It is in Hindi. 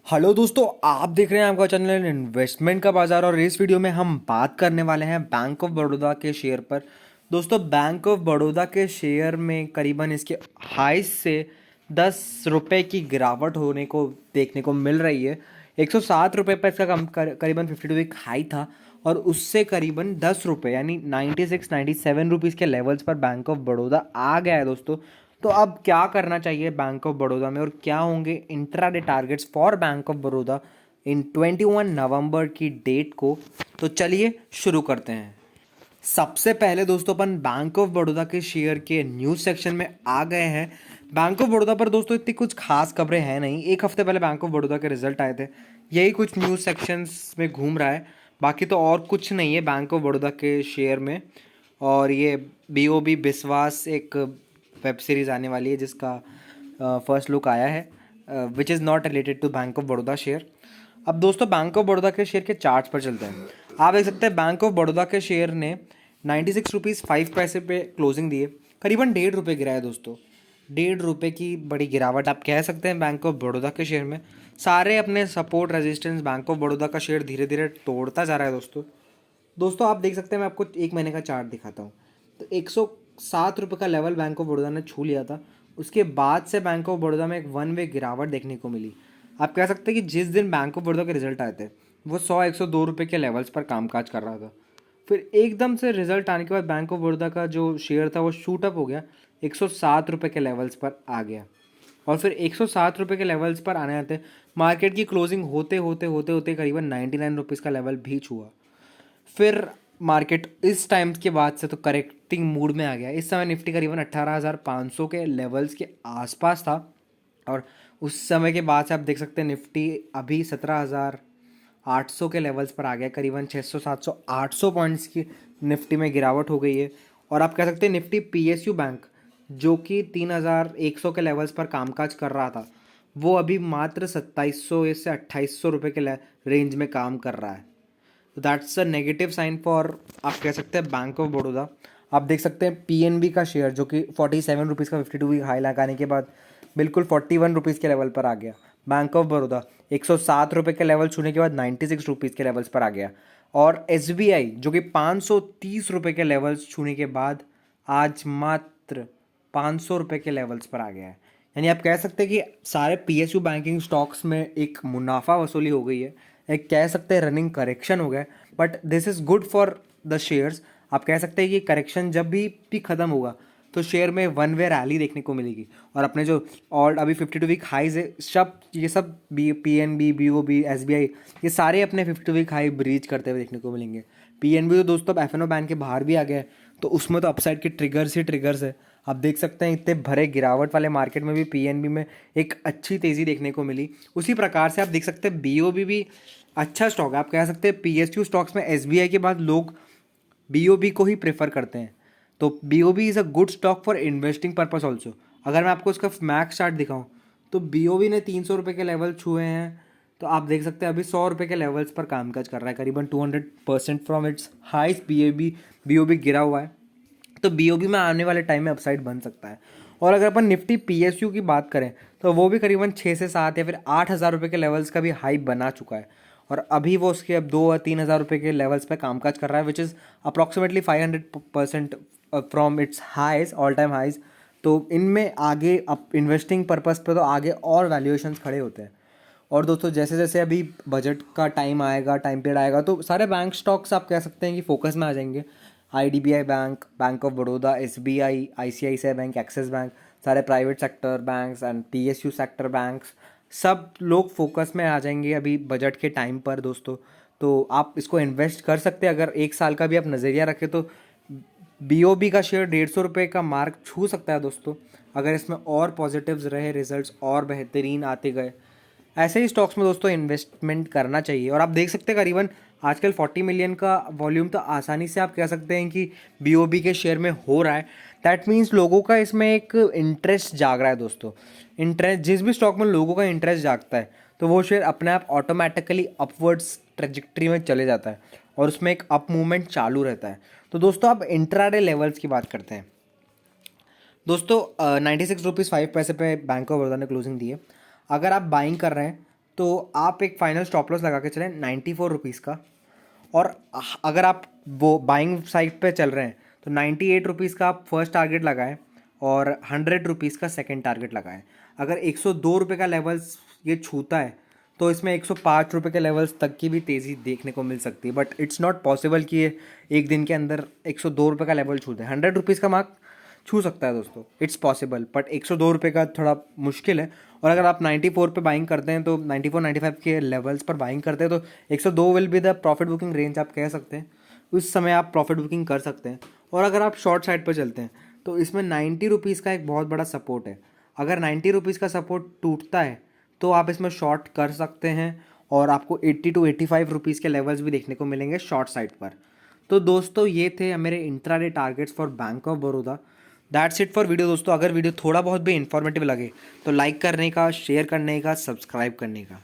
हेलो दोस्तों, आप देख रहे हैं आपका चैनल इन्वेस्टमेंट का बाजार और इस वीडियो में हम बात करने वाले हैं बैंक ऑफ बड़ौदा के शेयर पर। दोस्तों, बैंक ऑफ बड़ौदा के शेयर में करीबन इसके हाई से 10 रुपए की गिरावट होने को देखने को मिल रही है। 107 रुपये पर इसका करीबन 52 वीक हाई था और उससे करीबन 10 रुपये यानी 96-97 रुपीज़ के लेवल्स पर बैंक ऑफ बड़ौदा आ गया है दोस्तों। तो अब क्या करना चाहिए बैंक ऑफ बड़ौदा में और क्या होंगे intraday targets for bank of Baroda in 21 नवंबर की डेट को, तो चलिए शुरू करते हैं। सबसे पहले दोस्तों अपन बैंक ऑफ बड़ौदा के शेयर के न्यूज़ सेक्शन में आ गए हैं। बैंक ऑफ बड़ौदा पर दोस्तों इतनी कुछ खास खबरें हैं नहीं। एक हफ्ते पहले बैंक ऑफ बड़ौदा के रिजल्ट आए थे, यही कुछ न्यूज़ सेक्शंस में घूम रहा है, बाकी तो और कुछ नहीं है बैंक ऑफ बड़ौदा के शेयर में। और ये BOB बिस्वास एक वेब सीरीज़ आने वाली है जिसका फर्स्ट लुक आया है, which is not related to bank of Baroda share. अब दोस्तों बैंक ऑफ बड़ौदा के शेयर के चार्ट्स पर चलते हैं। आप देख सकते हैं बैंक ऑफ बड़ौदा के शेयर ने 96 रुपीज़ 5 पैसे पे क्लोजिंग दी है, करीबन 1.5 रुपये गिरा है दोस्तों। 1.5 रुपये की बड़ी गिरावट आप कह सकते हैं बैंक ऑफ बड़ौदा के शेयर में। सारे अपने support resistance bank of Baroda का शेयर धीरे धीरे तोड़ता जा रहा है दोस्तों। दोस्तों आप देख सकते हैं, मैं आपको एक महीने का चार्ट दिखाता हूँ। तो 107 रुपये का लेवल बैंक ऑफ बड़ौदा ने छू लिया था। उसके बाद से बैंक ऑफ बड़ौदा में एक वन वे गिरावट देखने को मिली। आप कह सकते हैं कि जिस दिन बैंक ऑफ बड़ौदा के रिजल्ट आए थे वो 100-102 रुपये के लेवल्स पर कामकाज कर रहा था। फिर एकदम से रिजल्ट आने के बाद बैंक ऑफ बड़ौदा का जो शेयर था वो शूट अप हो गया, 107 रुपये के लेवल्स पर आ गया। और फिर 107 रुपये के लेवल्स पर आने आते मार्केट की क्लोजिंग होते होते होते होते करीबन 99 रुपीज़ का लेवल भी छुआ। फिर मार्केट इस टाइम के बाद से तो करेक्टिंग मूड में आ गया। इस समय निफ्टी करीबन 18,500 के लेवल्स के आसपास था और उस समय के बाद से आप देख सकते हैं निफ्टी अभी 17,800 के लेवल्स पर आ गया। करीबन 600-700-800 पॉइंट्स की निफ्टी में गिरावट हो गई है। और आप कह सकते हैं निफ्टी PSU बैंक जो कि 3,100 के लेवल्स पर कामकाज कर रहा था, वो अभी मात्र 2700 से 2800 रुपये के रेंज में काम कर रहा है। तो that's a negative sign for, आप कह सकते हैं, बैंक ऑफ बड़ौदा। आप देख सकते हैं PNB का शेयर जो कि 47 रुपीज़ का 52 वीक हाई लगाने के बाद बिल्कुल 41 रुपीज़ के लेवल पर आ गया। बैंक ऑफ बड़ौदा 107 रुपये के लेवल छूने के बाद 96 रुपीज़ के लेवल्स पर आ गया। और SBI जो कि 530 रुपये के लेवल्स छूने के बाद आज मात्र 500 रुपये के लेवल्स पर आ गया है। यानी आप कह सकते हैं कि सारे PSU बैंकिंग स्टॉक्स में एक मुनाफा वसूली हो गई है, एक कह सकते हैं रनिंग करेक्शन हो गया। But this is good for the shares. आप कह सकते हैं कि करेक्शन जब भी ख़त्म होगा तो शेयर में वन वे रैली देखने को मिलेगी और अपने जो और अभी 52 वीक हाईज है ये सब PNB BOB SBI ये सारे अपने 52 वीक हाई ब्रीच करते हुए देखने को मिलेंगे। PNB तो दोस्तों अब FNO बैंक के बाहर भी आ गया है, तो उसमें तो अपसाइड के ट्रिगर्स ही ट्रिगर्स है। आप देख सकते हैं इतने भरे गिरावट वाले मार्केट में भी PNB में एक अच्छी तेज़ी देखने को मिली। उसी प्रकार से आप देख सकते हैं BOB भी अच्छा स्टॉक है। आप कह सकते हैं PSU स्टॉक्स में SBI के बाद लोग BOB को ही प्रेफर करते हैं। तो BOB is a good stock for investing purpose also. अगर मैं आपको इसका मैक्स चार्ट दिखाऊं तो BOB ने 300 रुपये के लेवल छुए हैं। तो आप देख सकते हैं अभी 100 रुपये के लेवल्स पर कामकाज कर रहा है, करीबन 200% फ्रॉम इट्स हाइस्ट BOB गिरा हुआ है। तो BOB में आने वाले टाइम में अपसाइड बन सकता है। और अगर अपन निफ्टी PSU की बात करें तो वो भी करीबन 6 से 7 या फिर 8,000 रुपये के लेवल्स का भी हाई बना चुका है और अभी वो उसके अब 2 या 3 हज़ार रुपये के लेवल्स पे कामकाज कर रहा है, which is approximately 500% from its highs, all time highs. तो इनमें आगे अब इन्वेस्टिंग पर्पस पे तो आगे और वैल्यूएशंस खड़े होते हैं। और दोस्तों जैसे जैसे अभी बजट का टाइम आएगा, टाइम पीरियड आएगा, तो सारे बैंक स्टॉक्स आप कह सकते हैं कि फोकस में आ जाएंगे। IDBI bank, bank of Baroda, SBI, ICICI bank, Axis bank, सारे private sector banks and PSU sector banks, सब लोग फोकस में आ जाएंगे अभी बजट के टाइम पर दोस्तों। तो आप इसको इन्वेस्ट कर सकते हैं। अगर एक साल का भी आप नज़रिया रखें तो BOB का शेयर 150 रुपये का मार्क छू सकता है दोस्तों, अगर इसमें और पॉजिटिव्स रहे, रिजल्ट्स और बेहतरीन आते गए। ऐसे ही स्टॉक्स में दोस्तों इन्वेस्टमेंट करना चाहिए। और आप देख सकते हैं करीबन आजकल 40 मिलियन का वॉल्यूम तो आसानी से आप कह सकते हैं कि BOB के शेयर में हो रहा है। दैट मीन्स लोगों का इसमें एक इंटरेस्ट जाग रहा है दोस्तों। इंटरेस्ट, जिस भी स्टॉक में लोगों का इंटरेस्ट जागता है तो वो शेयर अपने आप ऑटोमेटिकली अपवर्ड्स ट्रेजेक्ट्री में चले जाता है और उसमें एक अप मूवमेंट चालू रहता है। तो दोस्तों अब इंट्राडे लेवल्स की बात करते हैं। दोस्तों 96 रुपीज़ 5 पैसे पे बैंक ऑफ बड़ौदा ने क्लोजिंग दी है। अगर आप बाइंग कर रहे हैं तो आप एक फाइनल स्टॉप लॉस लगा के चलें 94 रुपीज़ का। और अगर आप वो बाइंग साइड पे चल रहे हैं तो 98 रुपीज़ का आप फर्स्ट टारगेट लगाएं और 100 रुपीज़ का सेकंड टारगेट लगाएं। अगर 102 रुपये का लेवल्स ये छूता है तो इसमें 105 रुपये के लेवल्स तक की भी तेज़ी देखने को मिल सकती है, बट इट्स नॉट पॉसिबल कि ये एक दिन के अंदर 102 रुपये का लेवल छू दे। 100 रुपीज़ का मार्क छू सकता है दोस्तों, इट्स पॉसिबल, बट 102 रुपये का थोड़ा मुश्किल है। और अगर आप 94 पे बाइंग करते हैं तो 94 95 के लेवल्स पर बाइंग करते हैं तो 102 will be the profit booking range आप कह सकते हैं। उस समय आप प्रॉफिट बुकिंग कर सकते हैं। और अगर आप शॉर्ट साइड पर चलते हैं तो इसमें 90 रुपीज़ का एक बहुत बड़ा सपोर्ट है। अगर 90 रुपीज़ का सपोर्ट टूटता है तो आप इसमें शॉर्ट कर सकते हैं और आपको 80 टू 85 रुपीज़ के लेवल्स भी देखने को मिलेंगे शॉर्ट साइड पर। तो दोस्तों ये थे मेरे intraday targets for bank of Baroda. That's it for video दोस्तों। अगर वीडियो थोड़ा बहुत भी इन्फॉर्मेटिव लगे तो लाइक करने का, शेयर करने का, सब्सक्राइब करने का।